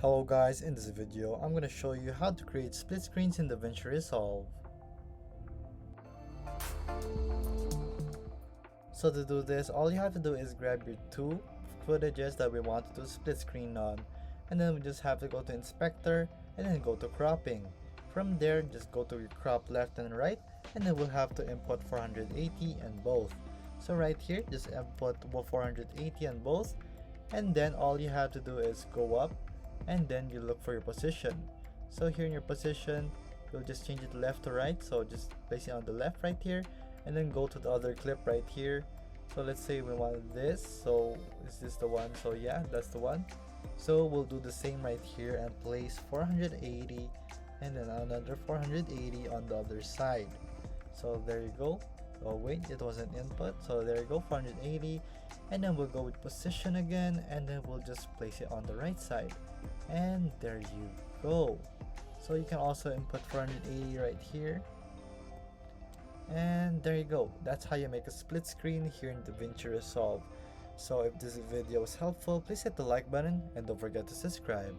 Hello guys, in this video I'm going to show you how to create split screens in DaVinci Resolve. So to do this, all you have to do is grab your two footages that we want to do split screen on, and then we just have to go to inspector and then go to cropping. From there, just go to your crop left and right, and then we'll have to input 480 and both. So right here, just input 480 and both, and then all you have to do is go up and then you look for your position. So here in your position, you'll just change it left to right, so just place it on the left right here, and then go to the other clip right here. So let's say we want this, so is this the one? So yeah, that's the one. So we'll do the same right here and place 480 and then another 480 on the other side. So there you go. Oh wait, it was an input, so there you go, 480, and then we'll go with position again, and then we'll just place it on the right side, and there you go. So you can also input 480 right here, and there you go. That's how you make a split screen here in DaVinci Resolve. So if this video was helpful, please hit the like button and don't forget to subscribe.